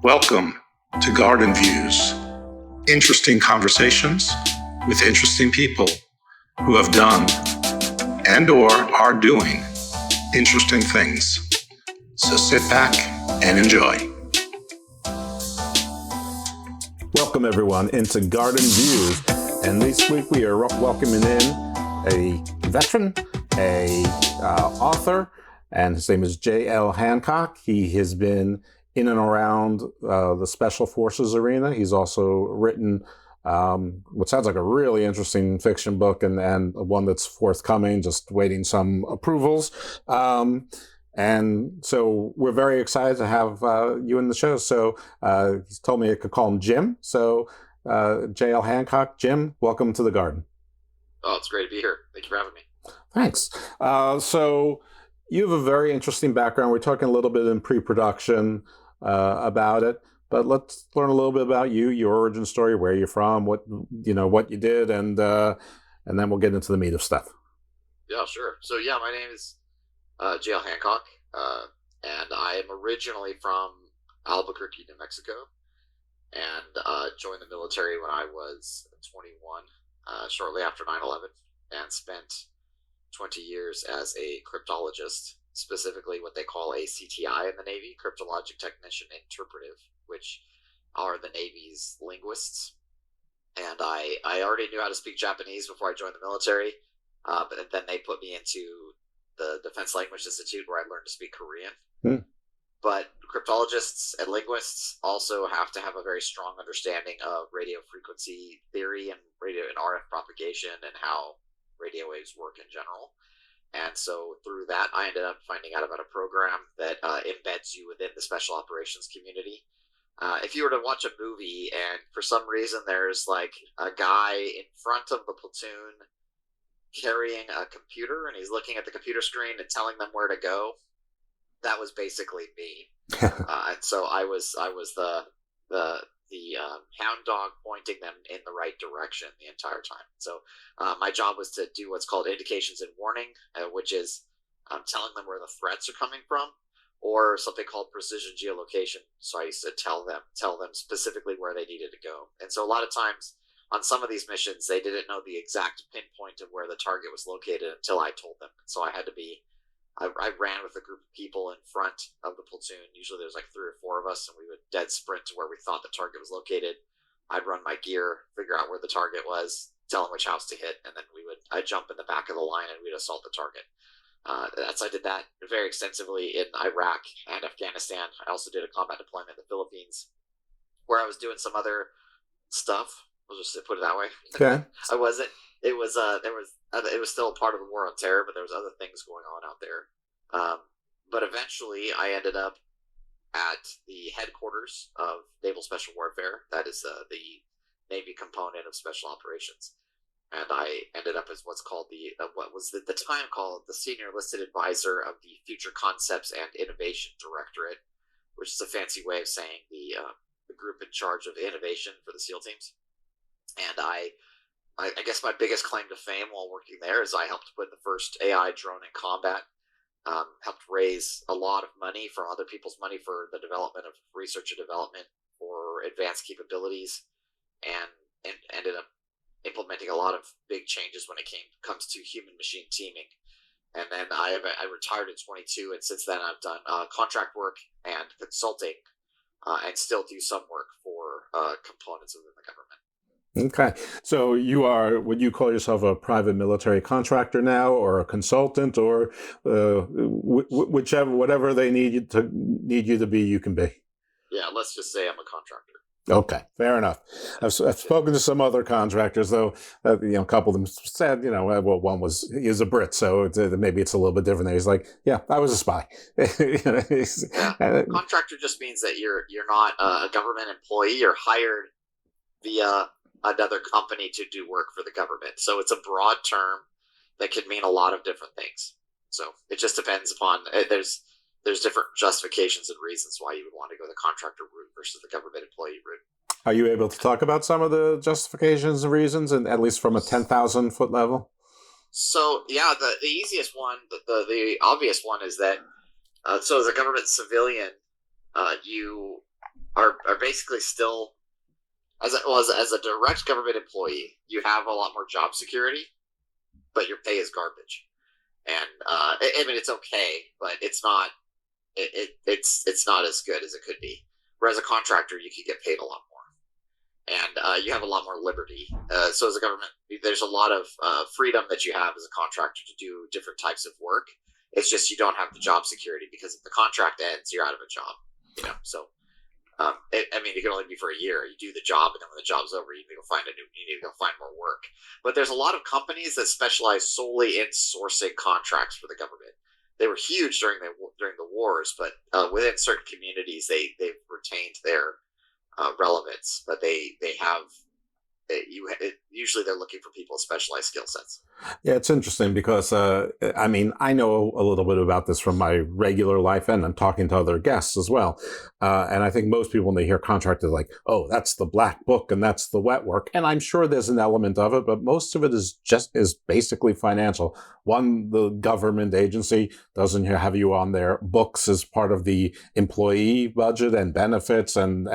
Welcome to Garden Views, interesting conversations with interesting people who have done and or are doing interesting things. So sit back and enjoy. Welcome everyone into Garden Views, and this week we are welcoming in a veteran, a author, and his name is J.L. Hancock. He has been in and around the Special Forces arena. He's also written what sounds like a really interesting fiction book, and one that's forthcoming, just waiting some approvals. And so we're very excited to have you in the show. So he's told me I could call him Jim. So J.L. Hancock, Jim, welcome to the garden. Oh, it's great to be here. Thank you for having me. Thanks. So you have a very interesting background. We're talking a little bit in pre-production about it, but let's learn a little bit about you, your origin story, where you're from, what you did, and then we'll get into the meat of stuff. Yeah, sure. So yeah, my name is J.L. Hancock, and I am originally from Albuquerque, New Mexico, and joined the military when I was 21, shortly after 9/11, and spent 20 years as a cryptologist, specifically what they call a CTI in the Navy, cryptologic technician interpretive, which are the Navy's linguists. And I already knew how to speak Japanese before I joined the military, but then they put me into the Defense Language Institute where I learned to speak Korean. But cryptologists and linguists also have to have a very strong understanding of radio frequency theory and radio and RF propagation and how radio waves work in general. And so through that, I ended up finding out about a program that embeds you within the special operations community. If you were to watch a movie and for some reason there's like a guy in front of the platoon carrying a computer and he's looking at the computer screen and telling them where to go, that was basically me. And so I was the hound dog pointing them in the right direction the entire time. So my job was to do what's called indications and warning, which is telling them where the threats are coming from, or something called precision geolocation. So I used to tell them specifically where they needed to go. And so a lot of times on some of these missions, they didn't know the exact pinpoint of where the target was located until I told them. So I had to be I ran with a group of people in front of the platoon. Usually there's like 3 or 4 of us, and we would dead sprint to where we thought the target was located. I'd run my gear, figure out where the target was, tell them which house to hit, and then I'd jump in the back of the line and we'd assault the target. I did that very extensively in Iraq and Afghanistan. I also did a combat deployment in the Philippines, where I was doing some other stuff. I'll just put it that way. Okay. I wasn't. It was still a part of the war on terror, but there was other things going on out there. But eventually I ended up at the headquarters of Naval Special Warfare. That is the Navy component of Special Operations. And I ended up as what's called what was at the time called the Senior Listed Advisor of the Future Concepts and Innovation Directorate, which is a fancy way of saying the group in charge of innovation for the SEAL teams. And I guess my biggest claim to fame while working there is I helped put the first AI drone in combat, helped raise a lot of money from other people's money for the development of research and development for advanced capabilities, and ended up implementing a lot of big changes when it comes to human-machine teaming. And then I retired at 22, and since then I've done contract work and consulting, and still do some work for components within the government. Okay. So would you call yourself a private military contractor now, or a consultant, or whatever they need you to be, you can be? Yeah, let's just say I'm a contractor. Okay, fair enough. I've spoken to some other contractors, though. A couple of them said, well, one he's a Brit, so maybe it's a little bit different. He's like, yeah, I was a spy. Contractor just means that you're not a government employee. You're hired via another company to do work for the government. So it's a broad term that can mean a lot of different things. So it just depends upon there's different justifications and reasons why you would want to go the contractor route versus the government employee route. Are you able to talk about some of the justifications and reasons, and at least from a 10,000 foot level? So yeah, the easiest one, the obvious one is that So as a government civilian, you are basically still as a direct government employee, you have a lot more job security, but your pay is garbage. And I mean, it's okay, but it's not it's not as good as it could be. Whereas a contractor, you could get paid a lot more, and you have a lot more liberty. So as a government, there's a lot of freedom that you have as a contractor to do different types of work. It's just you don't have the job security because if the contract ends, you're out of a job. So I mean, it can only be for a year. You do the job, and then when the job's over, you need to go find more work. But there's a lot of companies that specialize solely in sourcing contracts for the government. They were huge during the wars, but within certain communities, they've retained their relevance. But they have usually they're looking for people with specialized skill sets. Yeah, it's interesting because, I mean, I know a little bit about this from my regular life and I'm talking to other guests as well. And I think most people, when they hear contract, are like, oh, that's the black book and that's the wet work. And I'm sure there's an element of it, but most of it is basically financial. One, the government agency doesn't have you on their books as part of the employee budget and benefits and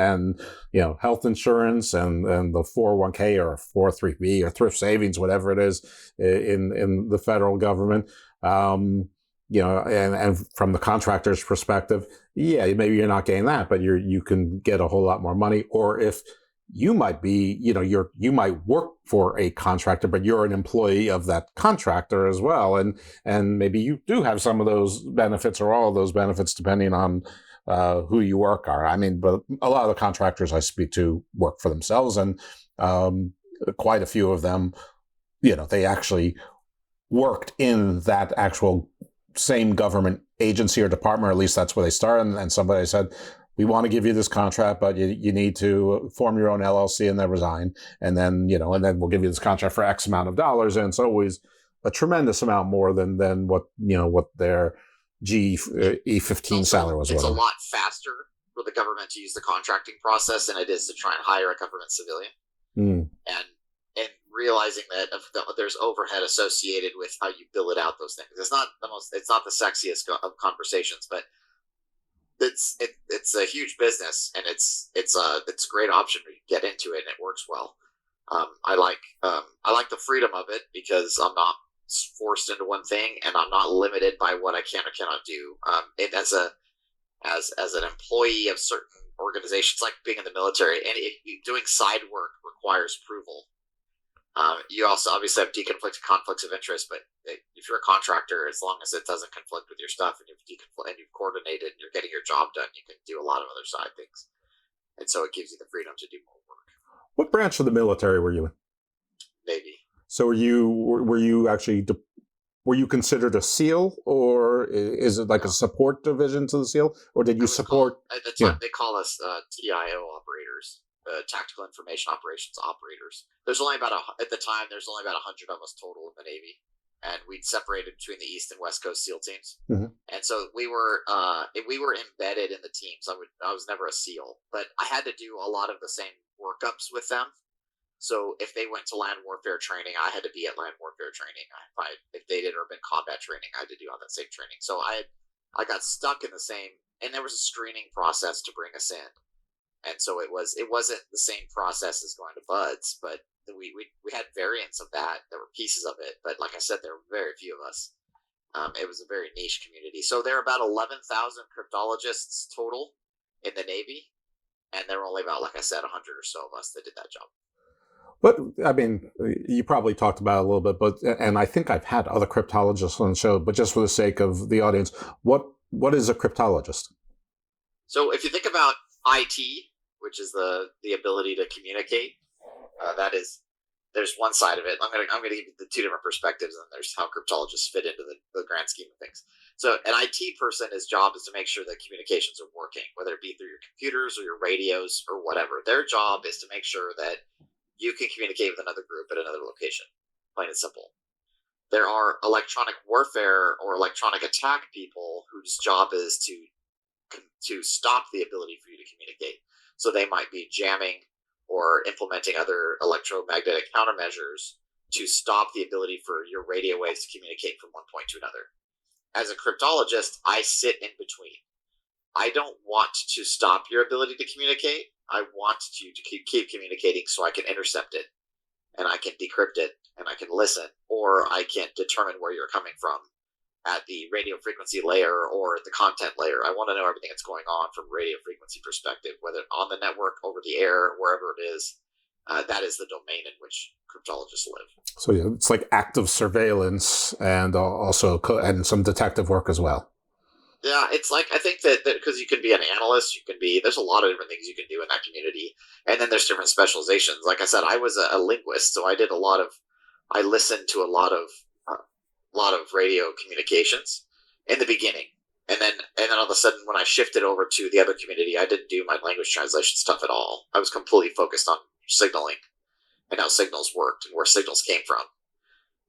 health insurance and the 401k or 403b or thrift savings, whatever it is in the federal government. And from the contractor's perspective, yeah, maybe you're not getting that, but you can get a whole lot more money. Or if you might be, you might work for a contractor, but you're an employee of that contractor as well. And maybe you do have some of those benefits or all of those benefits, depending on who you work are. I mean, but a lot of the contractors I speak to work for themselves, and quite a few of them, they actually worked in that actual same government agency or department, or at least that's where they started. And somebody said, we want to give you this contract, but you need to form your own LLC and then resign. And then, and then we'll give you this contract for X amount of dollars. And it's always a tremendous amount more than what their E.87 salary was. It's a lot faster for the government to use the contracting process than it is to try and hire a government civilian. And realizing that there's overhead associated with how you bill it out, those things. It's not the sexiest of conversations, but it's a huge business, and it's a great option to get into it, and it works well. I like the freedom of it because I'm not forced into one thing, and I'm not limited by what I can or cannot do. And as an employee of certain organizations, like being in the military, and doing side work requires approval. You also obviously have conflicts of interest, but if you're a contractor, as long as it doesn't conflict with your stuff and you've coordinated and you're getting your job done, you can do a lot of other side things. And so it gives you the freedom to do more work. What branch of the military were you in? Navy. So were you considered a SEAL, or is it like a support division to the SEAL, or did you support? At the time, they call us TIO operators. Tactical Information Operations operators. There's only about 100 of us total in the Navy, and we'd separated between the East and West Coast SEAL teams. Mm-hmm. And so we were embedded in the teams. I was never a SEAL, but I had to do a lot of the same workups with them. So if they went to land warfare training, I had to be at land warfare training. If they did urban combat training, I had to do all that same training. So I got stuck in the same, and there was a screening process to bring us in. And so it wasn't the same process as going to BUDS, but we had variants of that. There were pieces of it, but like I said, there were very few of us. It was a very niche community. So there are about 11,000 cryptologists total in the Navy, and there were only about, like I said, 100 or so of us that did that job. But I mean, you probably talked about it a little bit, and I think I've had other cryptologists on the show, but just for the sake of the audience, what is a cryptologist? So if you think about IT, which is the ability to communicate, there's one side of it. I'm gonna give you the two different perspectives, and there's how cryptologists fit into the grand scheme of things. So an IT person, his job is to make sure that communications are working, whether it be through your computers or your radios or whatever. Their job is to make sure that you can communicate with another group at another location. Plain and simple. There are electronic warfare or electronic attack people whose job is to stop the ability for you to communicate. So they might be jamming or implementing other electromagnetic countermeasures to stop the ability for your radio waves to communicate from one point to another. as a cryptologist, I sit in between. I don't want to stop your ability to communicate. I want you to keep communicating so I can intercept it and I can decrypt it and I can listen, or I can determine where you're coming from at the radio frequency layer or the content layer. I want to know everything that's going on from radio frequency perspective, whether on the network, over the air, wherever it is. That is the domain in which cryptologists live. So yeah, it's like active surveillance and also and some detective work as well. Yeah, it's like, I think that because you can be an analyst, there's a lot of different things you can do in that community. And then there's different specializations. Like I said, I was a linguist, so I listened to a lot of radio communications in the beginning. And then all of a sudden, when I shifted over to the other community, I didn't do my language translation stuff at all. I was completely focused on signaling and how signals worked and where signals came from.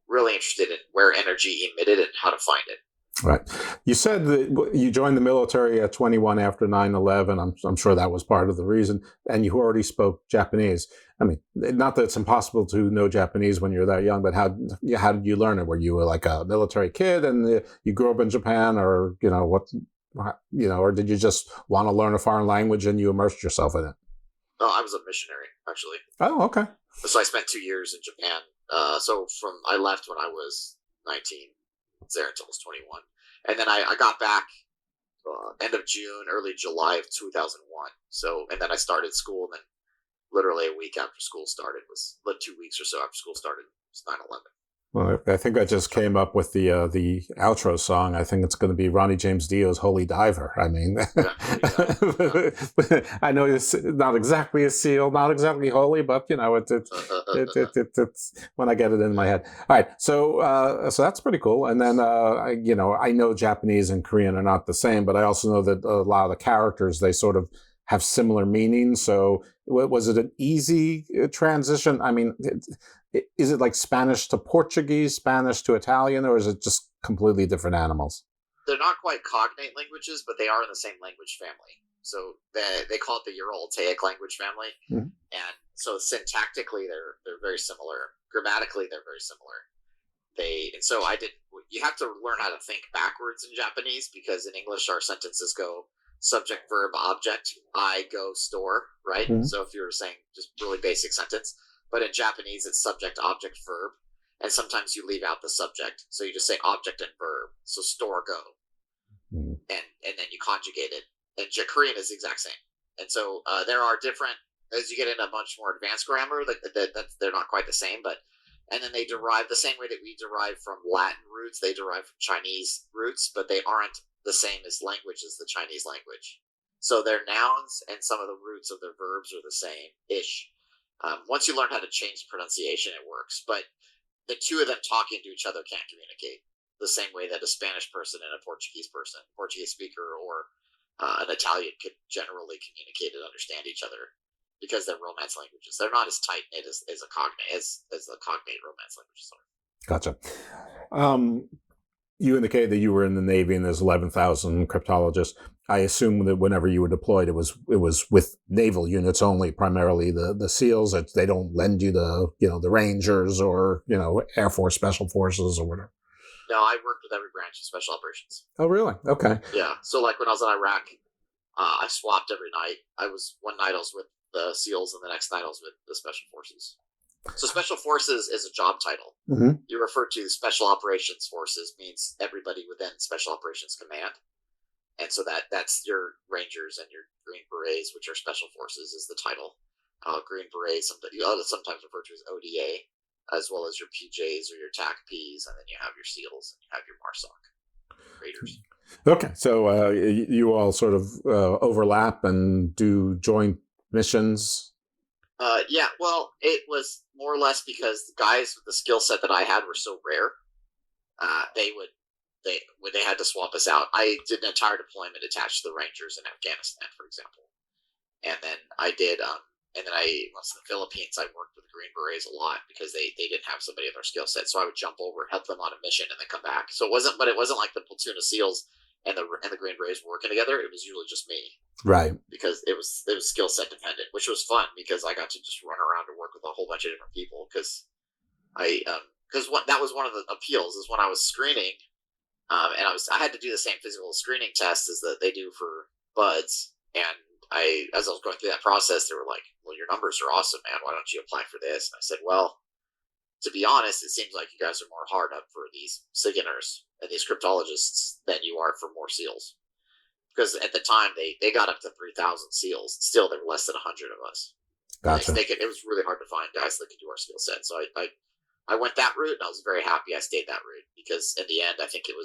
Really interested in where energy emitted and how to find it. Right. You said that you joined the military at 21 after 9/11. I'm sure that was part of the reason. And you already spoke Japanese. I mean, not that it's impossible to know Japanese when you're that young, but how did you learn it? Were you like a military kid and you grew up in Japan, or or did you just want to learn a foreign language and you immersed yourself in it? Oh, I was a missionary, actually. Oh, okay. So I spent 2 years in Japan. I left when I was 19. There until I was 21, and then I got back end of June, early July of 2001. So, and then I started school, and then literally a week after school started, was like 2 weeks or so after school started, was 9/11. Well, I think I just came up with the outro song. I think it's going to be Ronnie James Dio's "Holy Diver." I mean, I know it's not exactly a seal, not exactly holy, but it's when I get it in my head. All right, so that's pretty cool. And then I know Japanese and Korean are not the same, but I also know that a lot of the characters, they sort of have similar meanings. So was it an easy transition? I mean, is it like Spanish to Portuguese, Spanish to Italian, or is it just completely different animals? They're not quite cognate languages, but they are in the same language family. So they call it the Euro-Altaic language family. Mm-hmm. And so syntactically, they're very similar. Grammatically, they're very similar. You have to learn how to think backwards in Japanese, because in English, our sentences go subject, verb, object, I go store, right? Mm-hmm. So if you're saying just really basic sentence, but in Japanese, it's subject, object, verb. And sometimes you leave out the subject. So you just say object and verb. So store, go. Mm-hmm. And then you conjugate it. And Korean is the exact same. And so there are different, as you get into a much more advanced grammar, they're not quite the same. And then they derive the same way that we derive from Latin roots. They derive from Chinese roots, but they aren't the same as language as the Chinese language. So their nouns and some of the roots of their verbs are the same-ish. Once you learn how to change pronunciation, it works. But the two of them talking to each other can't communicate the same way that a Spanish person and a Portuguese speaker, or an Italian could generally communicate and understand each other, because they're Romance languages. They're not as tight-knit as the cognate Romance languages are. Gotcha. You indicated that you were in the Navy and there's 11,000 cryptologists. I assume that whenever you were deployed, it was with naval units only, primarily the SEALs. They don't lend you the Rangers or Air Force Special Forces or whatever. No, I worked with every branch of special operations. Oh, really? Okay. Yeah. So like when I was in Iraq, I swapped every night. One night I was with the SEALs, and the next night I was with the Special Forces. So Special Forces is a job title. Mm-hmm. You refer to the Special Operations Forces, means everybody within Special Operations Command. And so that's your Rangers and your Green Berets, which are Special Forces, is the title. Green Berets, sometimes referred to as ODA, as well as your PJs or your TAC-Ps, and then you have your SEALs and you have your MARSOC Raiders. Okay, so you all sort of overlap and do joint missions? Yeah, well, it was more or less because the guys with the skill set that I had were so rare. They had to swap us out. I did an entire deployment attached to the Rangers in Afghanistan, for example. And then I did, once in the Philippines, I worked with the Green Berets a lot because they didn't have somebody of their skill set. So I would jump over, help them on a mission, and then come back. So it wasn't like the platoon of SEALs and the Green Berets working together. It was usually just me. Right. Because it was skill set dependent, which was fun because I got to just run around and work with a whole bunch of different people. Because that was one of the appeals, is when I was screening, And I had to do the same physical screening test as that they do for buds. And as I was going through that process, they were like, "Well, your numbers are awesome, man. Why don't you apply for this?" And I said, "Well, to be honest, it seems like you guys are more hard up for these SIGINTers and these cryptologists than you are for more SEALs." Because at the time they got up to 3,000 SEALs. Still, there were less than 100 of us. Gotcha. It was really hard to find guys that could do our skill set. So I went that route, and I was very happy I stayed that route, because in the end, I think it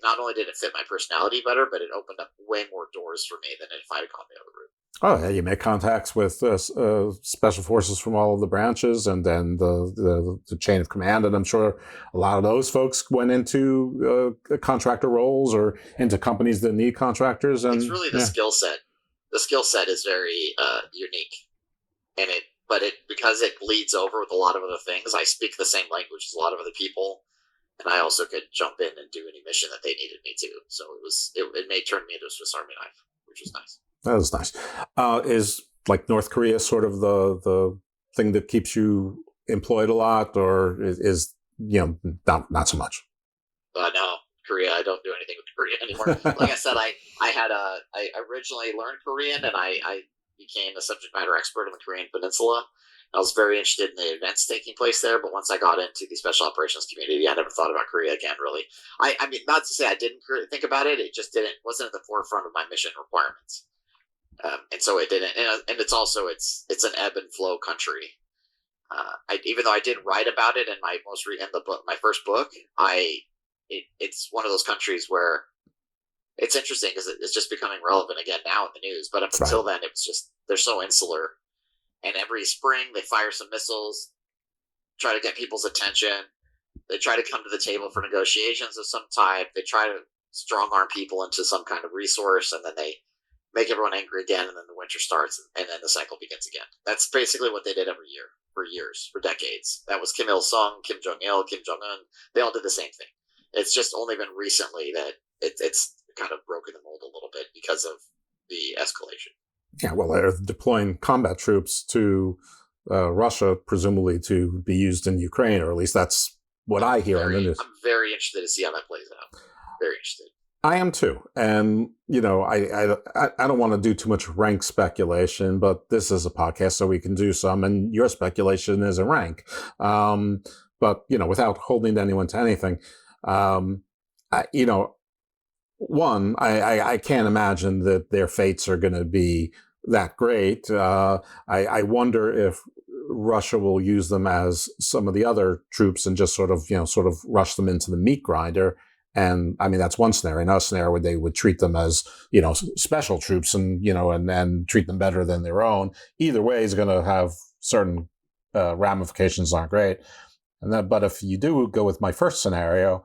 not only did it fit my personality better, but it opened up way more doors for me than if I had gone the other route. Oh, yeah, you make contacts with special forces from all of the branches, and then the chain of command. And I'm sure a lot of those folks went into contractor roles or into companies that need contractors. And it's really the skill set. The skill set is very unique, and because it bleeds over with a lot of other things. I speak the same language as a lot of other people, and I also could jump in and do any mission that they needed me to. So it may turn me into a Swiss Army knife, which was nice. That was nice. Is like North Korea sort of the thing that keeps you employed a lot, or is not so much? No, Korea. I don't do anything with Korea anymore. Like I said, I originally learned Korean, and I became a subject matter expert in the Korean Peninsula. I was very interested in the events taking place there, but once I got into the special operations community, I never thought about Korea again, really. I mean, not to say I didn't think about it, it just wasn't at the forefront of my mission requirements. And so it didn't, and it's also, it's an ebb and flow country. Even though I did write about it in my first book, it's one of those countries where it's interesting because it's just becoming relevant again now in the news. But up until then, it was just, they're so insular. And every spring, they fire some missiles, try to get people's attention. They try to come to the table for negotiations of some type. They try to strong arm people into some kind of resource, and then they make everyone angry again, and then the winter starts, and then the cycle begins again. That's basically what they did every year, for years, for decades. That was Kim Il-sung, Kim Jong-il, Kim Jong-un. They all did the same thing. It's just only been recently that it's kind of broken the mold a little bit because of the escalation. Yeah, well, they're deploying combat troops to Russia, presumably to be used in Ukraine, or at least that's what I hear on the news. I'm very interested to see how that plays out. Very interested. I am too. And, I don't want to do too much rank speculation, but this is a podcast, so we can do some, and your speculation is a rank. But, without holding anyone to anything, I can't imagine that their fates are going to be that great. I wonder if Russia will use them as some of the other troops and just sort of rush them into the meat grinder. And I mean, that's one scenario. Another scenario where they would treat them as, special troops and treat them better than their own. Either way is going to have certain ramifications aren't great. But if you do go with my first scenario,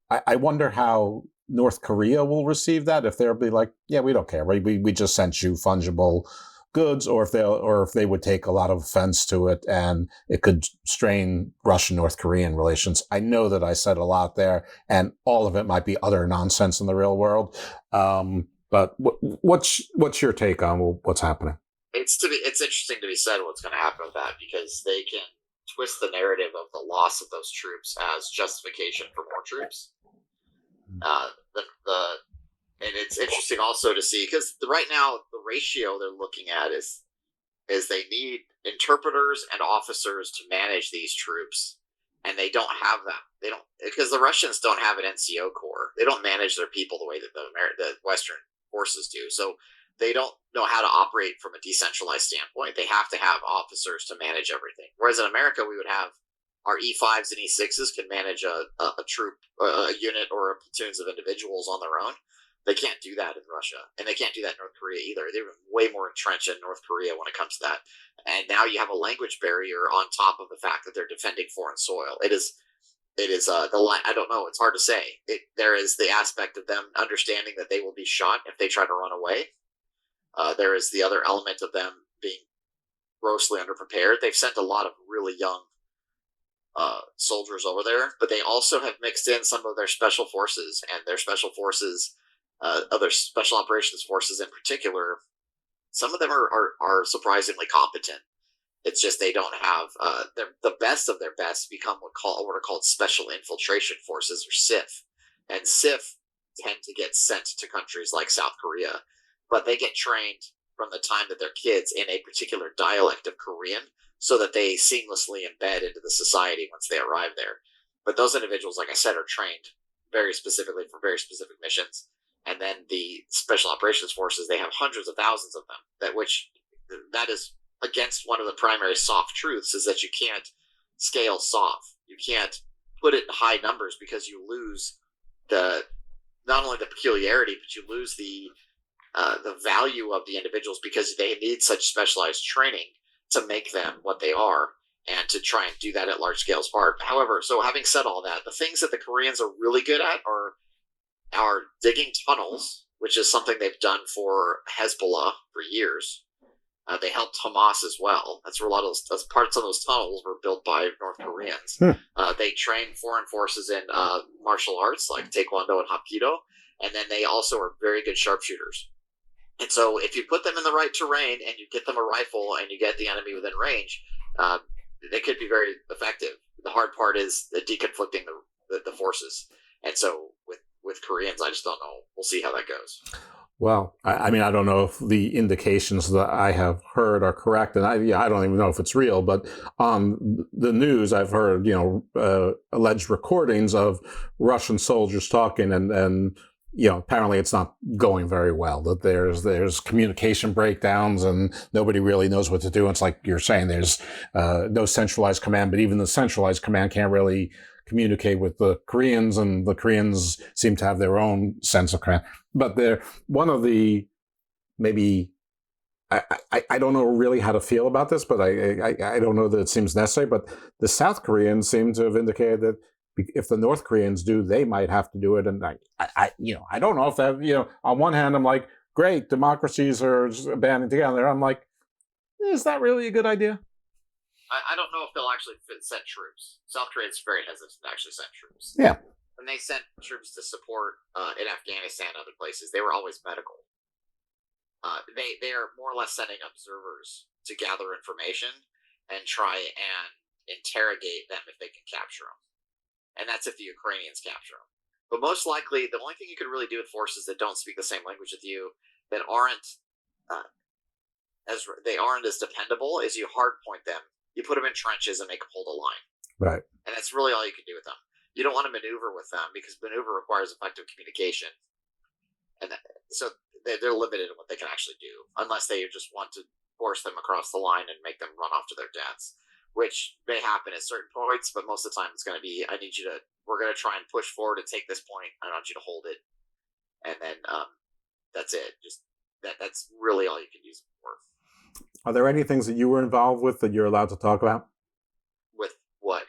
I wonder how North Korea will receive that. If they'll be like, yeah, we don't care. Right? We just sent you fungible goods, or if they would take a lot of offense to it, and it could strain Russian-North Korean relations. I know that I said a lot there, and all of it might be utter nonsense in the real world. But what's your take on what's happening? It's interesting to be said what's going to happen with that, because they can twist the narrative of the loss of those troops as justification for more troops. And it's interesting also to see, because right now the ratio they're looking at is they need interpreters and officers to manage these troops, and they don't have them. They don't, because the Russians don't have an NCO corps. They don't manage their people the way that the Western forces do. So they don't know how to operate from a decentralized standpoint. They have to have officers to manage everything. Whereas in America, we would have our E5s and E6s can manage a troop, a unit, or platoons of individuals on their own. They can't do that in Russia, and they can't do that in North Korea either. They're way more entrenched in North Korea when it comes to that. And now you have a language barrier on top of the fact that they're defending foreign soil. It is the line. I don't know. It's hard to say. There is the aspect of them understanding that they will be shot if they try to run away. There is the other element of them being grossly underprepared. They've sent a lot of really young soldiers over there, but they also have mixed in some of their special forces, and their special forces, other special operations forces in particular. Some of them are surprisingly competent. It's just they don't have the best of their best become what are called special infiltration forces, or SIF, and SIF tend to get sent to countries like South Korea, but they get trained from the time that they're kids in a particular dialect of Korean so that they seamlessly embed into the society once they arrive there. But those individuals, like I said, are trained very specifically for very specific missions. And then the Special Operations Forces, they have hundreds of thousands of them, that is against one of the primary soft truths, is that you can't scale soft. You can't put it in high numbers because you lose not only the peculiarity, but you lose the value of the individuals because they need such specialized training to make them what they are, and to try and do that at large scale is hard. However, so having said all that, the things that the Koreans are really good at are digging tunnels, which is something they've done for Hezbollah for years. They helped Hamas as well. That's where a lot of parts of those tunnels were built by North Koreans. They train foreign forces in martial arts like Taekwondo and Hapkido, and then they also are very good sharpshooters. And so if you put them in the right terrain and you get them a rifle and you get the enemy within range, they could be very effective. The hard part is the deconflicting the forces. And so with Koreans, I just don't know. We'll see how that goes. Well, I mean, I don't know if the indications that I have heard are correct, and I don't even know if it's real. But on the news, I've heard alleged recordings of Russian soldiers talking, and apparently it's not going very well. That there's communication breakdowns, and nobody really knows what to do. And it's like you're saying, there's no centralized command, but even the centralized command can't really communicate with the Koreans, and the Koreans seem to have their own sense of command. But they're one of the, maybe, I don't know really how to feel about this, but I don't know that it seems necessary, but the South Koreans seem to have indicated that if the North Koreans do, they might have to do it. And I don't know if that, on one hand, I'm like, great, democracies are banding together. I'm like, is that really a good idea? I don't know if they'll actually send troops. South Korea is very hesitant to actually send troops. Yeah. When they sent troops to support in Afghanistan and other places, they were always medical. They are more or less sending observers to gather information and try and interrogate them if they can capture them. And that's if the Ukrainians capture them. But most likely, the only thing you can really do with forces that don't speak the same language with you, that aren't as dependable, is you hard point them. You put them in trenches and make them hold a line. Right. And that's really all you can do with them. You don't want to maneuver with them because maneuver requires effective communication. And so they're limited in what they can actually do, unless they just want to force them across the line and make them run off to their deaths, which may happen at certain points, but most of the time it's going to be, we're going to try and push forward and take this point. I want you to hold it. And then that's it. Just that's really all you can use it for. Are there any things that you were involved with that you're allowed to talk about? With what?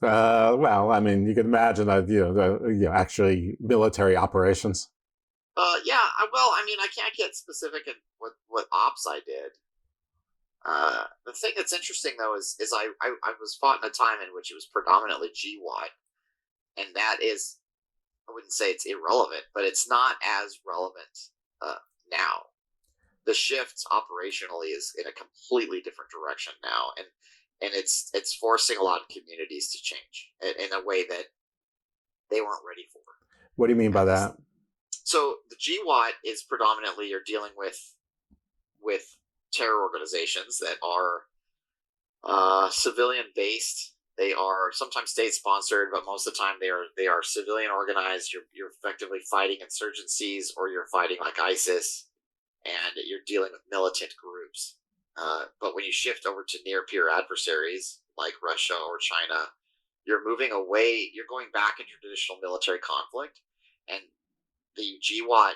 Well, I mean, you can imagine that actually military operations. Yeah. Well, I mean, I can't get specific in what ops I did. The thing that's interesting though is I was fought in a time in which it was predominantly GWAT, and that is, I wouldn't say it's irrelevant, but it's not as relevant now. The shift operationally is in a completely different direction now, and it's forcing a lot of communities to change in a way that they weren't ready for. What do you mean by that? So the GWAT is predominantly you're dealing with terror organizations that are civilian based. They are sometimes state sponsored, but most of the time they are civilian organized. You're effectively fighting insurgencies, or you're fighting like ISIS, and you're dealing with militant groups. But when you shift over to near peer adversaries like Russia or China, you're moving away. You're going back into traditional military conflict, and the GWAT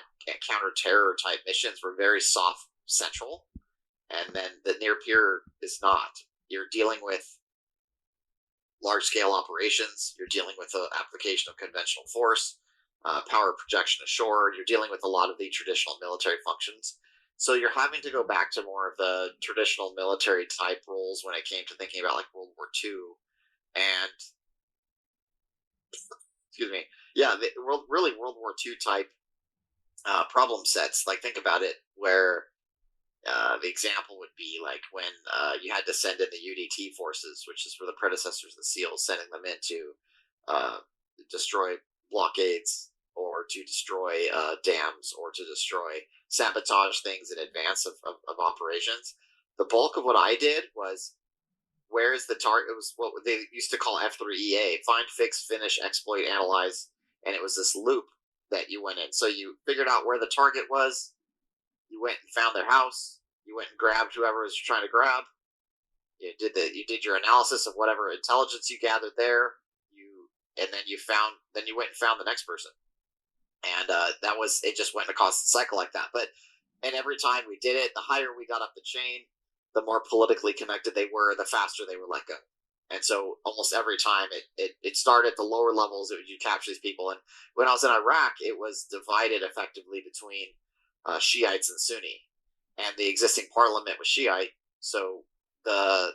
counter-terror type missions were very soft central, and then the near peer is not. You're dealing with large-scale operations. You're dealing with the application of conventional force, power projection ashore. You're dealing with a lot of the traditional military functions. So you're having to go back to more of the traditional military type roles when it came to thinking about like World War II and excuse me, yeah, World War II type problem sets. Like think about it, where the example would be like when you had to send in the UDT forces, which is for the predecessors of the SEALs, sending them into destroy blockades, or to destroy dams, or to sabotage things in advance of operations. The bulk of what I did was, where is the target? It was what they used to call F3EA: find, fix, finish, exploit, analyze. And it was this loop that you went in. So you figured out where the target was. You went and found their house. You went and grabbed whoever was trying to grab. You did your analysis of whatever intelligence you gathered there. Then you went and found the next person. And it just went in a constant cycle like that. And every time we did it, the higher we got up the chain, the more politically connected they were, the faster they were let go. And so almost every time it started at the lower levels, you capture these people. And when I was in Iraq, it was divided effectively between Shiites and Sunni. And the existing parliament was Shiite. So the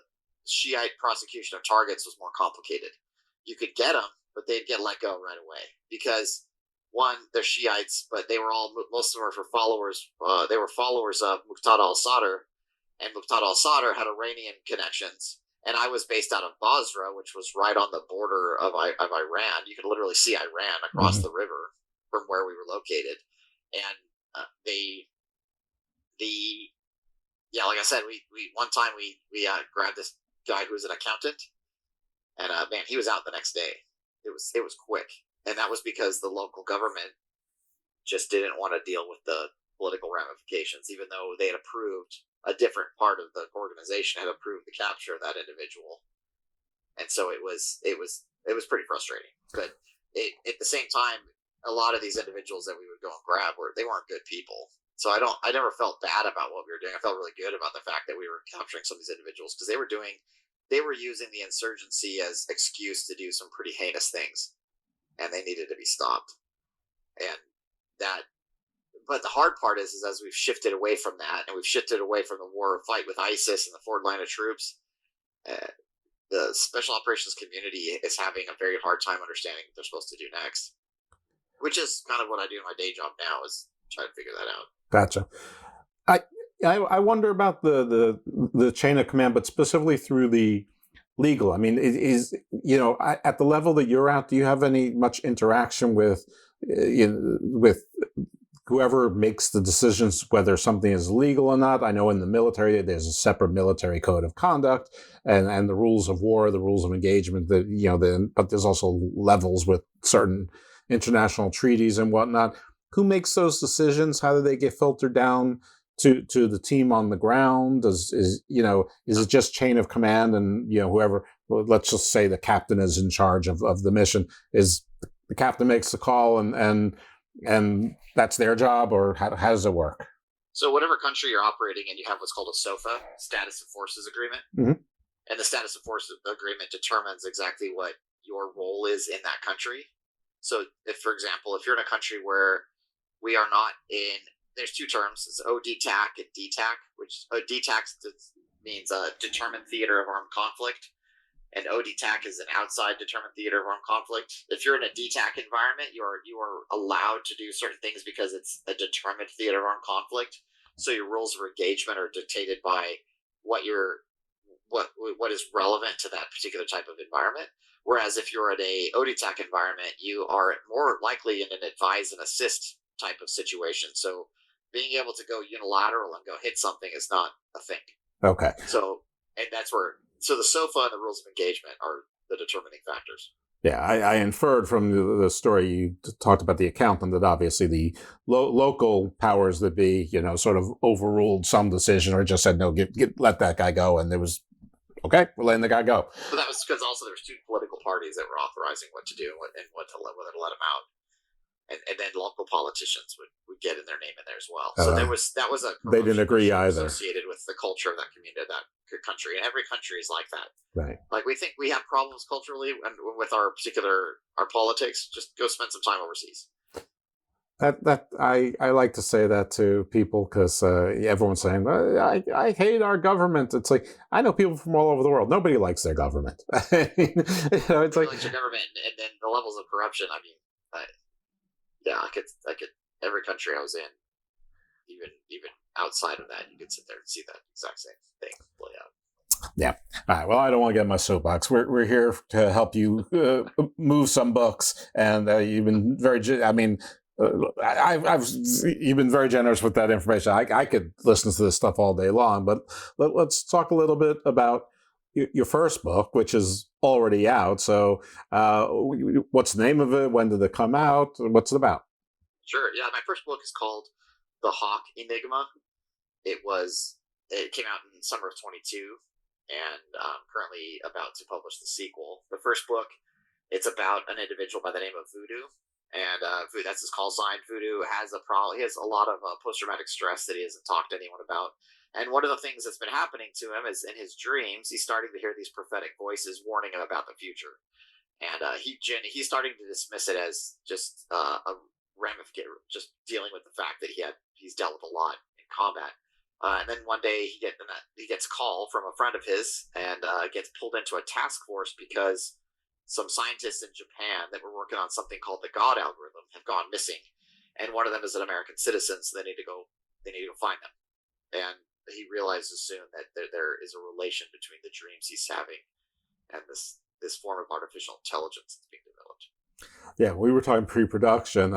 Shiite prosecution of targets was more complicated. You could get them, but they'd get let go right away. Because, one, they're Shiites, but most of them were followers. They were followers of Muqtada al-Sadr. And Muqtada al-Sadr had Iranian connections. And I was based out of Basra, which was right on the border of Iran. You could literally see Iran across the river from where we were located. And like I said, we one time we grabbed this guy who was an accountant, and man, he was out the next day. It was quick, and that was because the local government just didn't want to deal with the political ramifications, even though they had approved. A different part of the organization had approved the capture of that individual, and so it was pretty frustrating. But at the same time, a lot of these individuals that we would go and grab weren't good people. So I never felt bad about what we were doing. I felt really good about the fact that we were capturing some of these individuals, because they were using the insurgency as excuse to do some pretty heinous things, and they needed to be stopped. But the hard part is as we've shifted away from that, and we've shifted away from the war fight with ISIS and the forward line of troops, the special operations community is having a very hard time understanding what they're supposed to do next, which is kind of what I do in my day job now, is try to figure that out. Gotcha. I wonder about the chain of command, but specifically through the legal. I mean, at the level that you're at, do you have much interaction with whoever makes the decisions whether something is legal or not? I know in the military there's a separate military code of conduct and the rules of war, the rules of engagement. But there's also levels with certain international treaties and whatnot. Who makes those decisions? How do they get filtered down to the team on the ground? Is it just chain of command, and whoever? Well, let's just say the captain is in charge of the mission. Is the captain makes the call and that's their job, or how does it work? So whatever country you're operating in, you have what's called a SOFA, Status of Forces Agreement. Mm-hmm. And the Status of Forces Agreement determines exactly what your role is in that country. So for example, if you're in a country where we are not in, there's two terms, it's ODTAC and DTAC, which DTAC means Determined Theater of Armed Conflict. And ODTAC is an outside determined theater of armed conflict. If you're in a DTAC environment, you are allowed to do certain things because it's a determined theater of armed conflict. So your rules of engagement are dictated by what is relevant to that particular type of environment. Whereas if you're in a ODTAC environment, you are more likely in an advise and assist type of situation. So being able to go unilateral and go hit something is not a thing. Okay. So the SOFA and the rules of engagement are the determining factors. Yeah, I inferred from the story you talked about the accountant that obviously the local powers that be, sort of overruled some decision or just said, no, let that guy go. And there was, okay, we're letting the guy go. But that was because also there was two political parties that were authorizing what to do and whether to let him out. And then local politicians would get in their name in there as well. So that was a they didn't agree either associated with the culture of that community, that country, and every country is like that. Right. Like we think we have problems culturally and with our politics. Just go spend some time overseas. That I like to say that to people because everyone's saying I hate our government. It's like I know people from all over the world. Nobody likes their government. It's like likes your government, and then the levels of corruption. I mean. I could every country I was in, even outside of that, you could sit there and see that exact same thing play out. Yeah. All right. Well, I don't want to get my soapbox. We're here to help you move some books, and you've been very. I mean, I've you've been very generous with that information. I could listen to this stuff all day long, but let's talk a little bit about your first book, which is already out. So, what's the name of it? When did it come out? What's it about? Sure. Yeah, my first book is called The Hawk Enigma. It came out in summer of 22, and I'm currently about to publish the sequel. The first book, it's about an individual by the name of Voodoo, and that's his call sign. Voodoo has a problem. He has a lot of post-traumatic stress that he hasn't talked to anyone about. And one of the things that's been happening to him is in his dreams, he's starting to hear these prophetic voices warning him about the future. And he's starting to dismiss it as just a ramification, just dealing with the fact that he's dealt with a lot in combat. And then one day he gets a call from a friend of his and gets pulled into a task force because some scientists in Japan that were working on something called the God algorithm have gone missing, and one of them is an American citizen, so they need to go find them. And he realizes soon that there is a relation between the dreams he's having and this form of artificial intelligence that's being developed. Yeah, we were talking pre-production.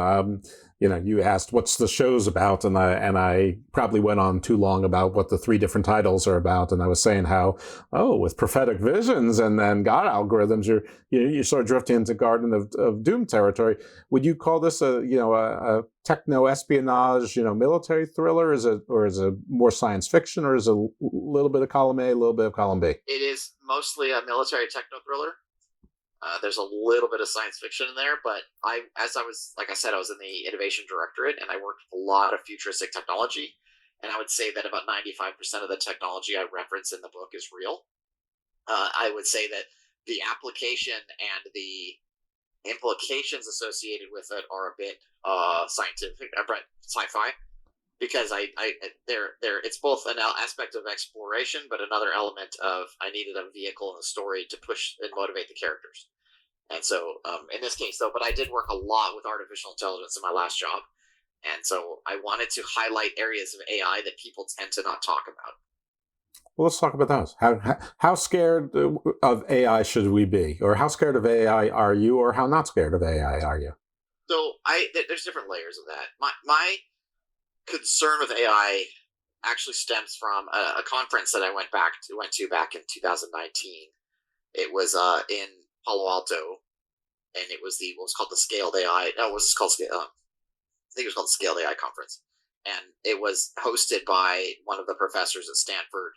You asked what's the show's about, and I probably went on too long about what the three different titles are about. And I was saying how, with prophetic visions and then God algorithms, you're sort of drifting into Garden of Doom territory. Would you call this a techno espionage, military thriller? Is it more science fiction, or is it a little bit of column A, a little bit of column B? It is mostly a military techno thriller. There's a little bit of science fiction in there, but I was in the innovation directorate, and I worked with a lot of futuristic technology. And I would say that about 95% of the technology I reference in the book is real. I would say that the application and the implications associated with it are a bit scientific, sci-fi, because it's both an aspect of exploration, but another element of I needed a vehicle in the story to push and motivate the characters. And so in this case, though, but I did work a lot with artificial intelligence in my last job. And so I wanted to highlight areas of AI that people tend to not talk about. Well, let's talk about those. How scared of AI should we be? Or how scared of AI are you? Or how not scared of AI are you? So there's different layers of that. My concern with AI actually stems from a conference that I went to back in 2019. It was in Palo Alto, and it was what was called the Scaled AI. No, it was called I think it was called the Scaled AI conference, and it was hosted by one of the professors at Stanford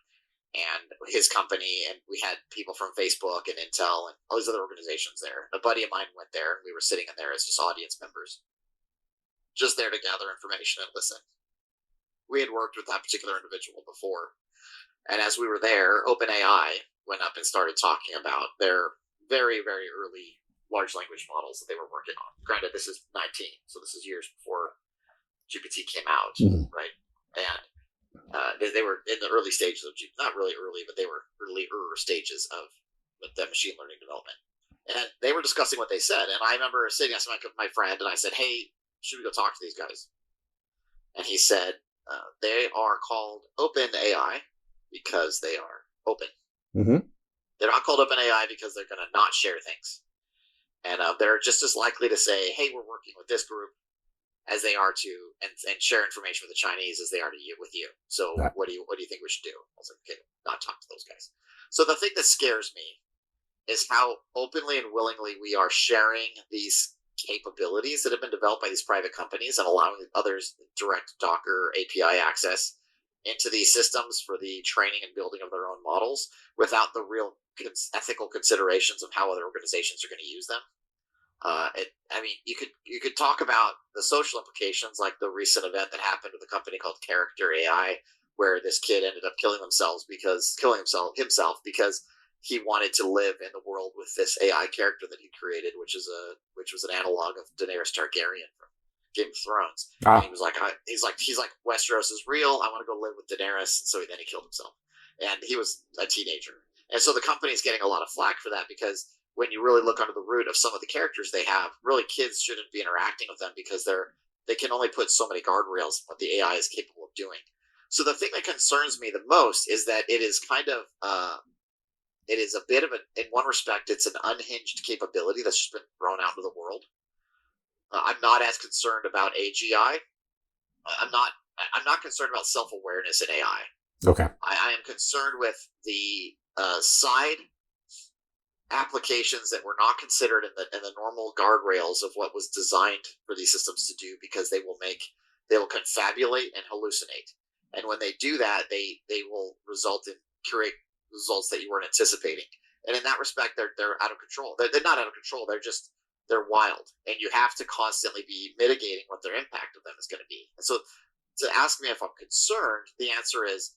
and his company, and we had people from Facebook and Intel and all these other organizations there. A buddy of mine went there, and we were sitting in there as just audience members, just there to gather information and listen. We had worked with that particular individual before, and as we were there, OpenAI went up and started talking about their very, very early large language models that they were working on. Granted, this is 19, so this is years before GPT came out, right? And they were in the early stages of not really early, but they were earlier stages of the machine learning development. And they were discussing what they said, and I remember sitting next to my friend, and I said, "Hey, should we go talk to these guys?" And he said, "They are called OpenAI because they are open. Mm-hmm. They're not called OpenAI because they're going to not share things. And they're just as likely to say, hey, we're working with this group as they are to and share information with the Chinese as they are with you. So what do you think we should do?" I was like, okay, not talk to those guys. So the thing that scares me is how openly and willingly we are sharing these capabilities that have been developed by these private companies and allowing others direct Docker API access into these systems for the training and building of their own models without the real ethical considerations of how other organizations are going to use them. You could talk about the social implications, like the recent event that happened with a company called Character AI, where this kid ended up killing himself because he wanted to live in the world with this AI character that he created, which was an analog of Daenerys Targaryen from Game of Thrones. And he was like, he's like, Westeros is real. I want to go live with Daenerys. And so then he killed himself, and he was a teenager. And so the company is getting a lot of flack for that, because when you really look under the root of some of the characters they have, really kids shouldn't be interacting with them because they can only put so many guardrails on what the AI is capable of doing. So the thing that concerns me the most is that it is kind of it is a bit of in one respect, it's an unhinged capability that's just been thrown out into the world. I'm not as concerned about AGI. I'm not concerned about self-awareness in AI. Okay. I am concerned with the side applications that were not considered in the normal guardrails of what was designed for these systems to do, because they will confabulate and hallucinate, and when they do that, they will create results that you weren't anticipating. And in that respect, they're out of control. They're not out of control. They're wild, and you have to constantly be mitigating what their impact of them is going to be. And so, to ask me if I'm concerned, the answer is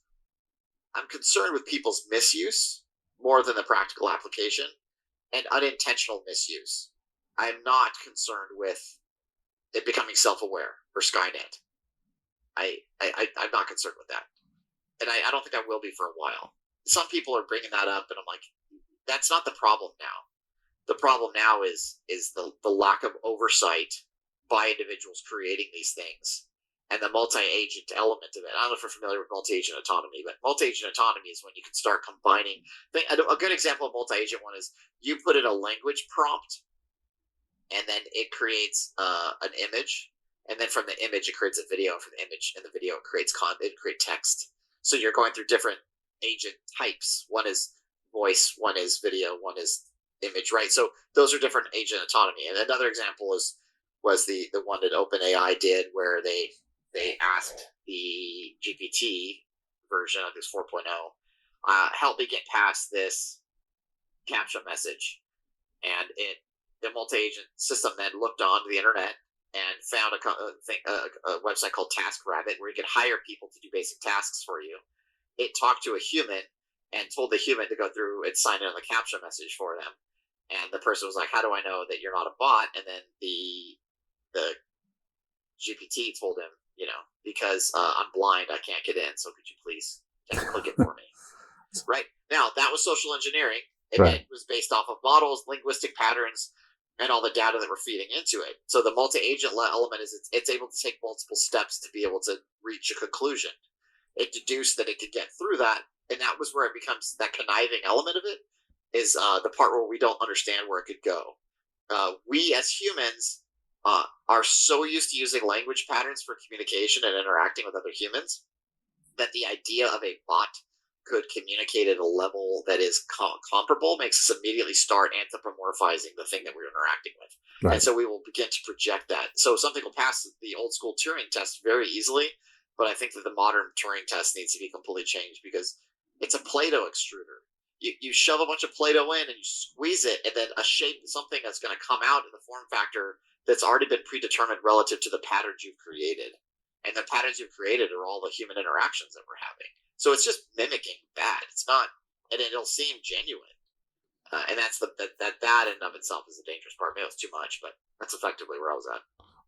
I'm concerned with people's misuse more than the practical application, and unintentional misuse. I'm not concerned with it becoming self-aware or Skynet. I'm not concerned with that, and I don't think I will be for a while. Some people are bringing that up, and I'm like, that's not the problem now. The problem now is the lack of oversight by individuals creating these things, and the multi-agent element of it. I don't know if you're familiar with multi-agent autonomy, but multi-agent autonomy is when you can start combining. A good example of multi-agent one is you put in a language prompt, and then it creates an image, and then from the image it creates a video. From the image and the video it creates text. So you're going through different agent types. One is voice, one is video, one is image, right? So those are different agent autonomy. And another example was the one that OpenAI did, where they asked the GPT version of this 4.0, help me get past this CAPTCHA message. And the multi-agent system then looked onto the internet and found a website called TaskRabbit, where you could hire people to do basic tasks for you. It talked to a human and told the human to go through and sign in on the CAPTCHA message for them. And the person was like, how do I know that you're not a bot? And then the GPT told him, because I'm blind, I can't get in. So could you please click it for me? Right. Now, that was social engineering. It was based off of models, linguistic patterns, and all the data that we're feeding into it. So the multi-agent element is it's able to take multiple steps to be able to reach a conclusion. It deduced that it could get through that, and that was where it becomes that conniving element of it, is the part where we don't understand where it could go. We as humans are so used to using language patterns for communication and interacting with other humans that the idea of a bot could communicate at a level that is comparable makes us immediately start anthropomorphizing the thing that we're interacting with. Right. And so we will begin to project that. So something will pass the old school Turing test very easily, but I think that the modern Turing test needs to be completely changed, because it's a Play-Doh extruder. You shove a bunch of Play-Doh in and you squeeze it, and then a shape, something that's going to come out in the form factor that's already been predetermined relative to the patterns you've created. And the patterns you've created are all the human interactions that we're having. So it's just mimicking that. It's not, and it'll seem genuine. And that's that in and of itself is a dangerous part. Maybe it's too much, but that's effectively where I was at.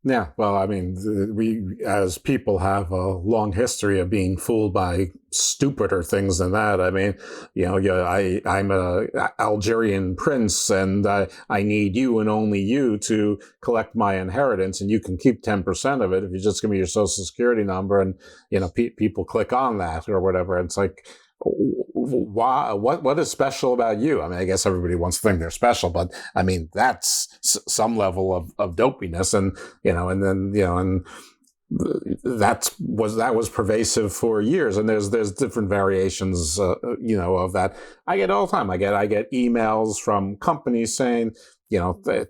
Yeah, well, I mean, we as people have a long history of being fooled by stupider things than that. I mean, I'm a Algerian prince, and I need you and only you to collect my inheritance, and you can keep 10% of it if you just give me your social security number, and people click on that or whatever. And it's like, why? What is special about you? I mean, I guess everybody wants to think they're special, but I mean, that's some level of dopiness, and that was pervasive for years. And there's different variations, of that. I get all the time. I get emails from companies saying,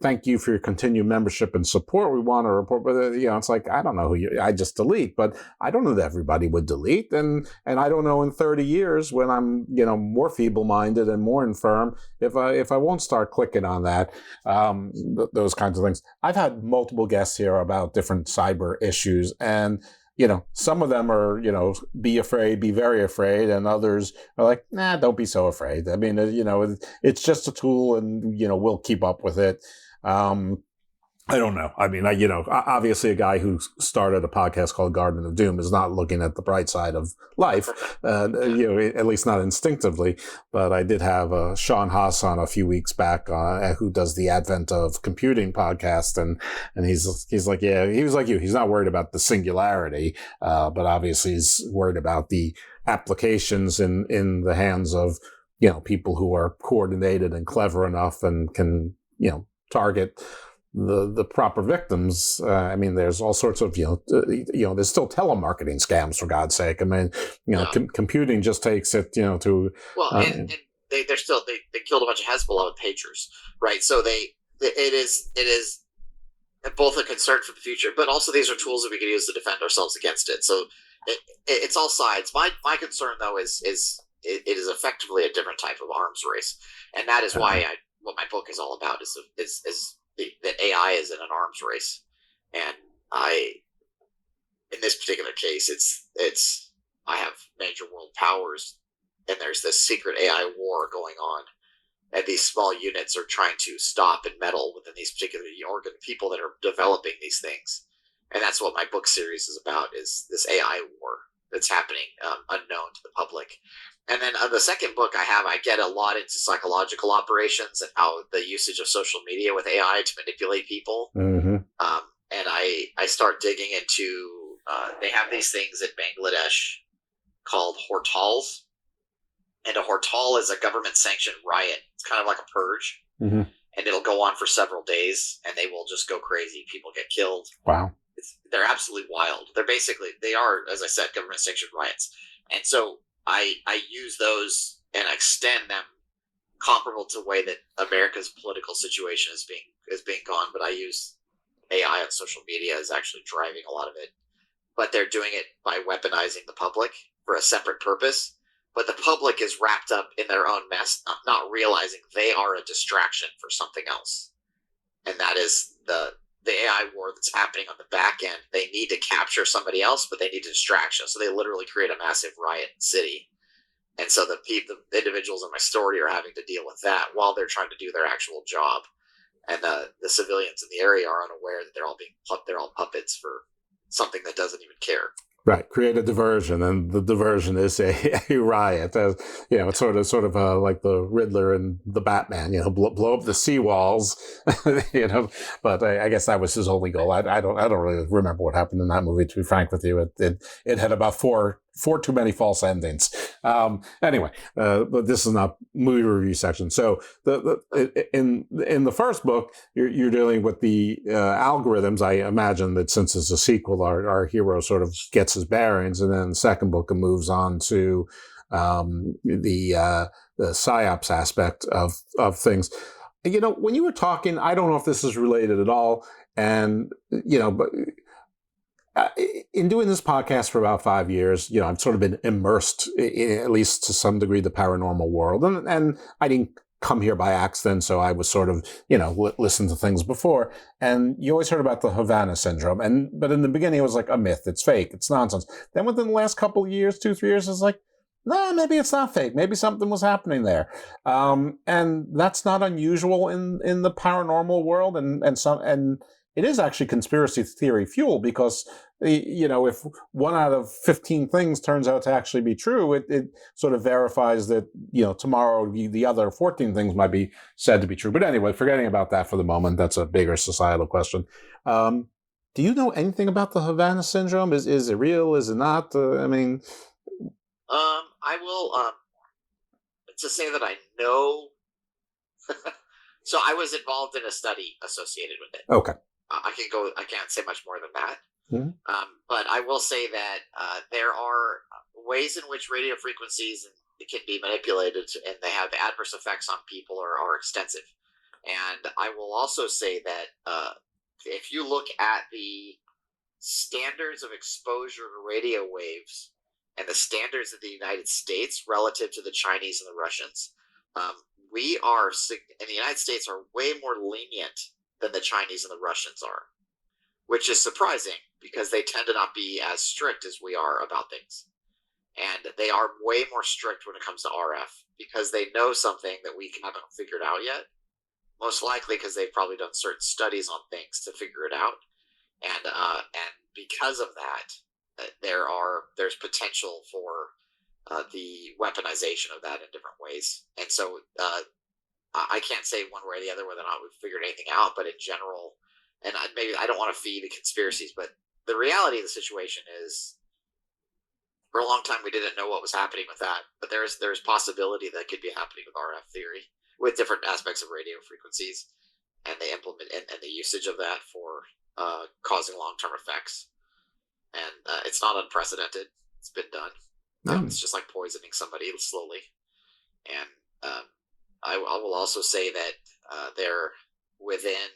thank you for your continued membership and support. We want to report, but it's like, I don't know who I just delete, but I don't know that everybody would delete. And I don't know in 30 years when I'm, more feeble-minded and more infirm, if I won't start clicking on that, those kinds of things. I've had multiple guests here about different cyber issues, and some of them are, be afraid, be very afraid, and others are like, nah, don't be so afraid. I mean, it's just a tool, and, we'll keep up with it. I don't know. I mean, obviously a guy who started a podcast called Garden of Doom is not looking at the bright side of life, at least not instinctively. But I did have Sean Haas on a few weeks back, who does the Advent of Computing podcast. And he's like, yeah, he was like you. He's not worried about the singularity, but obviously he's worried about the applications in the hands of people who are coordinated and clever enough and can, target the proper victims. I mean, there's all sorts of, there's still telemarketing scams, for God's sake. I mean, computing just takes it, to. Well, and they're still, they killed a bunch of Hezbollah with pagers, right? So it is both a concern for the future, but also these are tools that we can use to defend ourselves against it. So it's all sides. My concern, though, is it is effectively a different type of arms race, and that is why what my book is all about is that AI is in an arms race, and in this particular case, it's I have major world powers, and there's this secret AI war going on, and these small units are trying to stop and meddle within these particular people that are developing these things, and that's what my book series is about: is this AI war that's happening unknown to the public. And then the second book I get a lot into psychological operations and how the usage of social media with AI to manipulate people. Mm-hmm. And I start digging into, they have these things in Bangladesh called hortals. And a hortal is a government-sanctioned riot. It's kind of like a purge. Mm-hmm. And it'll go on for several days, and they will just go crazy. People get killed. Wow. They're absolutely wild. They are, as I said, government-sanctioned riots. And so I use those and extend them comparable to the way that America's political situation is being gone, but I use AI on social media as actually driving a lot of it. But they're doing it by weaponizing the public for a separate purpose. But the public is wrapped up in their own mess, not realizing they are a distraction for something else. And that is the AI war that's happening on the back end. They need to capture somebody else, but they need a distraction. So they literally create a massive riot in the city. And so the individuals in my story are having to deal with that while they're trying to do their actual job. And the civilians in the area are unaware that they're all puppets for something that doesn't even care. Right, create a diversion, and the diversion is a riot. It's sort of like the Riddler and the Batman. Blow up the seawalls. But I guess that was his only goal. I don't really remember what happened in that movie. To be frank with you, it had about four too many false endings. Anyway, but this is not movie review section. So in the first book, you're dealing with the algorithms. I imagine that since it's a sequel, our hero sort of gets his bearings, and then the second book moves on to the psyops aspect of things. When you were talking, I don't know if this is related at all, and but. In doing this podcast for about 5 years, I've sort of been immersed, at least to some degree, the paranormal world. And I didn't come here by accident, so I was sort of, listen to things before. And you always heard about the Havana Syndrome. But in the beginning, it was like a myth. It's fake. It's nonsense. Then within the last couple of years, 2-3 years, it's like, nah, maybe it's not fake. Maybe something was happening there. And that's not unusual in the paranormal world. And it is actually conspiracy theory fuel, because, if 1 out of 15 things turns out to actually be true, it sort of verifies that, tomorrow the other 14 things might be said to be true. But anyway, forgetting about that for the moment, that's a bigger societal question. Do you know anything about the Havana Syndrome? Is it real? Is it not? I will, to say that I know. So I was involved in a study associated with it. Okay. I can't say much more than that. Mm-hmm. But I will say that there are ways in which radio frequencies can be manipulated, and they have adverse effects on people are extensive. And I will also say that if you look at the standards of exposure to radio waves and the standards of the United States relative to the Chinese and the Russians, we are in the United States are way more lenient than the Chinese and the Russians are, which is surprising because they tend to not be as strict as we are about things. And they are way more strict when it comes to RF because they know something that we haven't figured out yet. Most likely because they've probably done certain studies on things to figure it out. And because of that, there's potential for the weaponization of that in different ways. And so I can't say one way or the other whether or not we've figured anything out, but in general, and maybe I don't want to feed the conspiracies, but the reality of the situation is For a long time, we didn't know what was happening with that, but there's possibility that could be happening with RF theory, with different aspects of radio frequencies, and the implement and the usage of that for causing long-term effects. And it's not unprecedented. It's been done. It's just like poisoning somebody slowly. And I will also say that they're within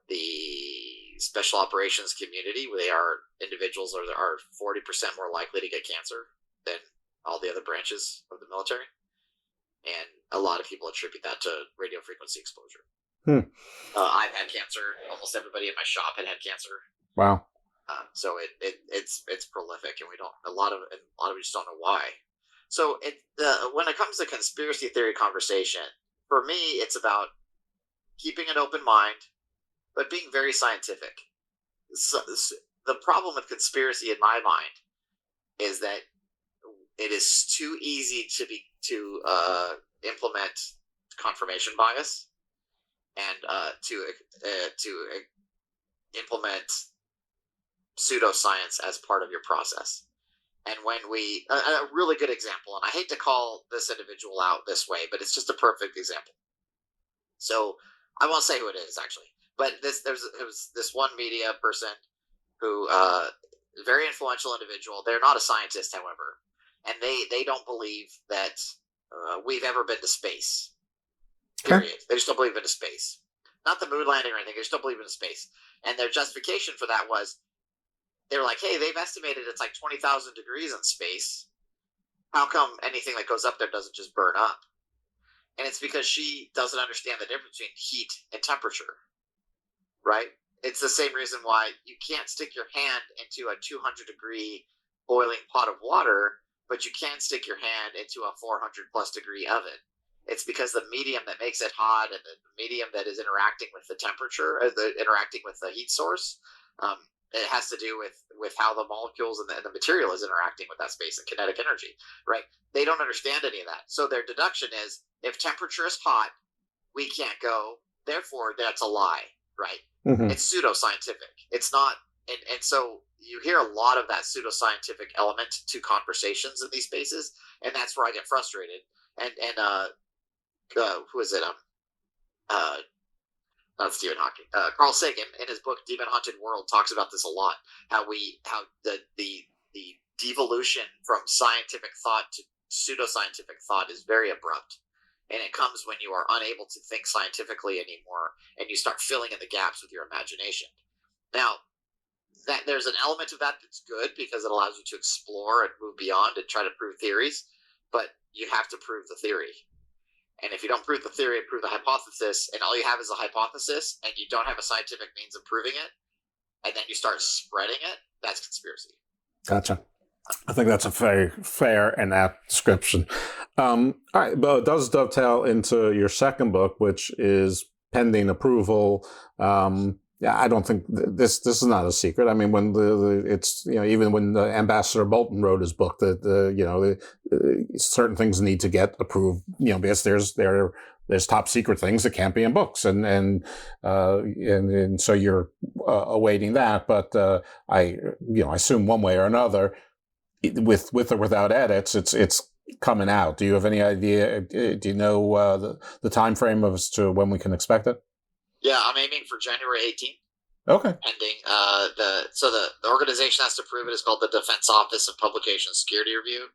the special operations community, where they are individuals are 40% more likely to get cancer than all the other branches of the military. And a lot of people attribute that to radio frequency exposure. I've had cancer. Almost everybody in my shop had cancer. Wow. So it's prolific, and a lot of we just don't know why. So when it comes to conspiracy theory conversation, for me, it's about keeping an open mind, but being very scientific. So, the problem with conspiracy, in my mind, is that it is too easy to implement confirmation bias and to implement pseudoscience as part of your process. And when a really good example, and I hate to call this individual out this way, but it's just a perfect example. So I won't say who it is, actually, but it was this one media person who, very influential individual. They're not a scientist, however, and they don't believe that we've ever been to space. Period. Okay. They just don't believe in space. Not the moon landing or anything. They just don't believe in space. And their justification for that was, they were like, hey, they've estimated it's like 20,000 degrees in space. How come anything that goes up there doesn't just burn up? And it's because she doesn't understand the difference between heat and temperature, right? It's the same reason why you can't stick your hand into a 200-degree boiling pot of water, but you can stick your hand into a 400-plus degree oven. It's because the medium that makes it hot and the medium that is interacting with the temperature, interacting with the heat source, it has to do with how the molecules and the material is interacting with that space and kinetic energy, right? They don't understand any of that. So their deduction is, if temperature is hot, we can't go. Therefore, that's a lie, right? Mm-hmm. It's pseudoscientific. It's not. And so you hear a lot of that pseudoscientific element to conversations in these spaces, and that's where I get frustrated. And who is it? Not Stephen Hawking. Carl Sagan, in his book Demon Haunted World, talks about this a lot. How the devolution from scientific thought to pseudoscientific thought is very abrupt, and it comes when you are unable to think scientifically anymore, and you start filling in the gaps with your imagination. Now, that there's an element of that that's good, because it allows you to explore and move beyond and try to prove theories, but you have to prove the theory. And if you don't prove the theory and prove the hypothesis, and all you have is a hypothesis, and you don't have a scientific means of proving it, and then you start spreading it, that's conspiracy. Gotcha. I think that's a very fair and apt description. All right, but it does dovetail into your second book, which is pending approval. Yeah, I don't think this is not a secret. I mean, when it's even when the Ambassador Bolton wrote his book, that certain things need to get approved, because there's top secret things that can't be in books, and so you're awaiting that. But I assume one way or another, with or without edits, it's coming out. Do you have any idea? Do you know the time frame as to when we can expect it? Yeah, I'm aiming for January 18th. Okay. Pending the organization has to approve it. It's called the Defense Office of Publication Security Review.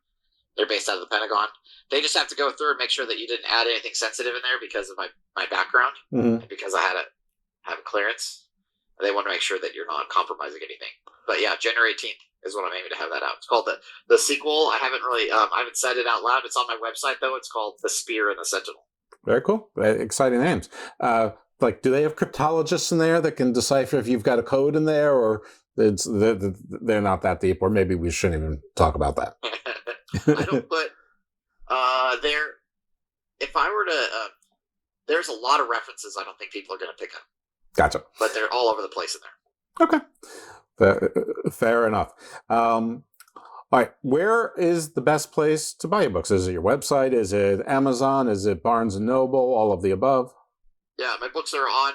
They're based out of the Pentagon. They just have to go through and make sure that you didn't add anything sensitive in there because of my background, and because I have a clearance. They want to make sure that you're not compromising anything. But yeah, January 18th is when I'm aiming to have that out. It's called the sequel. I haven't said it out loud. It's on my website though. It's called The Spear and the Sentinel. Very cool. Exciting names. Do they have cryptologists in there that can decipher if you've got a code in there, or they're not that deep, or maybe we shouldn't even talk about that? I don't put there. If I were to, there's a lot of references I don't think people are going to pick up. Gotcha. But they're all over the place in there. Okay. Fair enough. All right. Where is the best place to buy your books? Is it your website? Is it Amazon? Is it Barnes & Noble? All of the above? Yeah, my books are on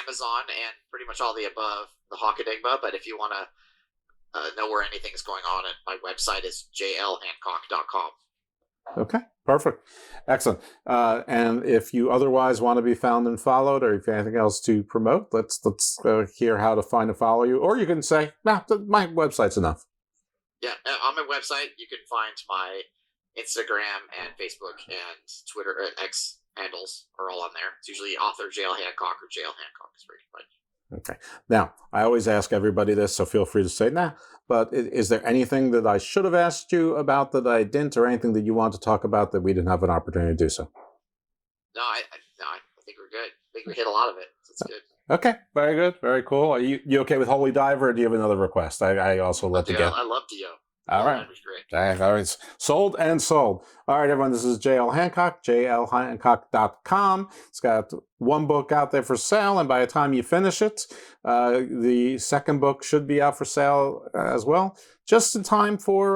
Amazon and pretty much all the above, the Hawk Enigma. But if you want to know where anything's going on, and my website is jlhancock.com. Okay, perfect. Excellent. And if you otherwise want to be found and followed, or if you have anything else to promote, let's hear how to find and follow you. Or you can say, nah, my website's enough. Yeah, on my website, you can find my Instagram and Facebook and Twitter X handles are all on there. It's usually author JL Hancock or JL Hancock is where you can find me. Okay. Now, I always ask everybody this, so feel free to say, nah, but is there anything that I should have asked you about that I didn't, or anything that you want to talk about that we didn't have an opportunity to do so? No, I think we're good. I think we hit a lot of it, so it's good. Okay, very good, very cool. Are you okay with Holy Diver, or do you have another request? I also let you get. I love Dio. All right. All right. Sold and sold. All right, everyone. This is JL Hancock, jlhancock.com. It's got one book out there for sale, and by the time you finish it, the second book should be out for sale as well, just in time for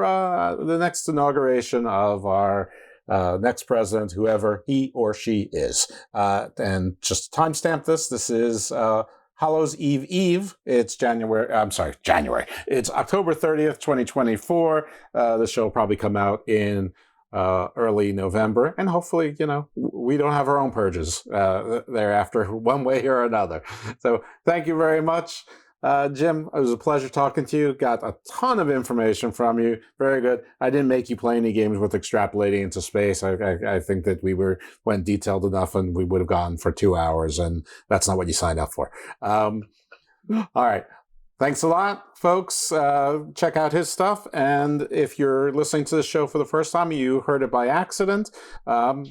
the next inauguration of our next president, whoever he or she is. And just to timestamp this, this is Hallows Eve. It's January. It's October 30th, 2024. The show will probably come out in early November, and hopefully, we don't have our own purges thereafter, one way or another. So thank you very much. Jim, it was a pleasure talking to you. Got a ton of information from you. Very good. I didn't make you play any games with extrapolating into space. I think that we went detailed enough, and we would have gone for 2 hours, and that's not what you signed up for. All right. Thanks a lot, folks. Check out his stuff. And if you're listening to the show for the first time, you heard it by accident,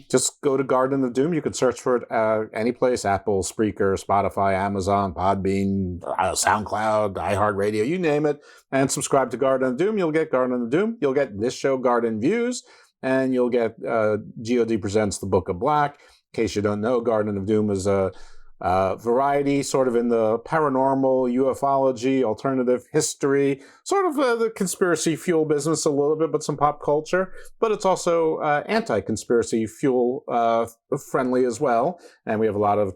just go to Garden of Doom. You can search for it any place: Apple, Spreaker, Spotify, Amazon, Podbean, SoundCloud, iHeartRadio, you name it, and subscribe to Garden of Doom. You'll get Garden of Doom. You'll get this show, Garden Views, and you'll get GOD Presents The Book of Black. In case you don't know, Garden of Doom is a variety, sort of in the paranormal, ufology, alternative history, sort of the conspiracy fuel business a little bit, but some pop culture. But it's also anti-conspiracy fuel friendly as well. And we have a lot of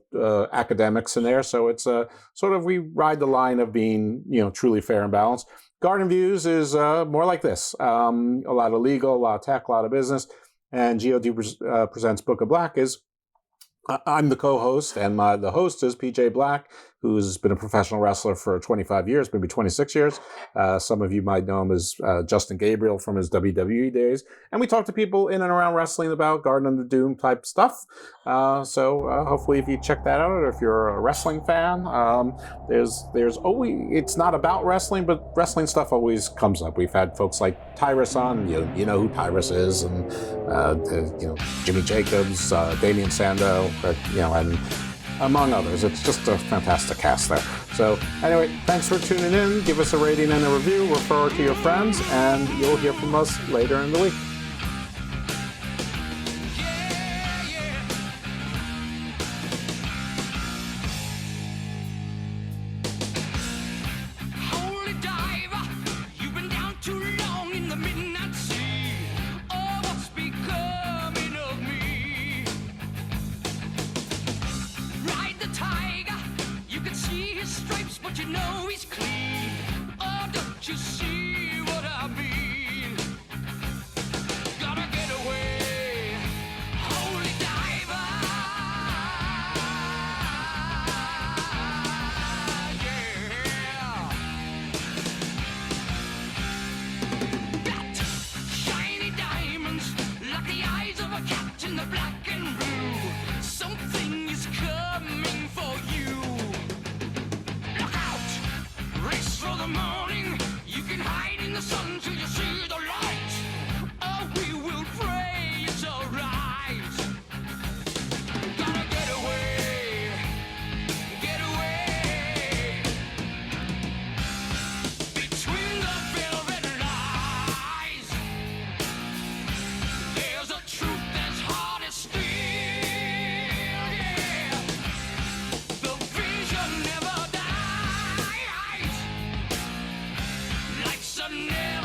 academics in there. So it's sort of, we ride the line of being, truly fair and balanced. Garden Views is more like this. A lot of legal, a lot of tech, a lot of business. And GOD Presents Book of Black is I'm the co-host, and the host is PJ Black, who's been a professional wrestler for 25 years, maybe 26 years. Some of you might know him as Justin Gabriel from his WWE days. And we talk to people in and around wrestling about Garden of the Doom type stuff. So hopefully if you check that out, or if you're a wrestling fan, there's always, it's not about wrestling, but wrestling stuff always comes up. We've had folks like Tyrus on, you know who Tyrus is, and Jimmy Jacobs, Damian Sandow, and among others. It's just a fantastic cast there. So anyway, thanks for tuning in. Give us a rating and a review. Refer it to your friends, and you'll hear from us later in the week. Never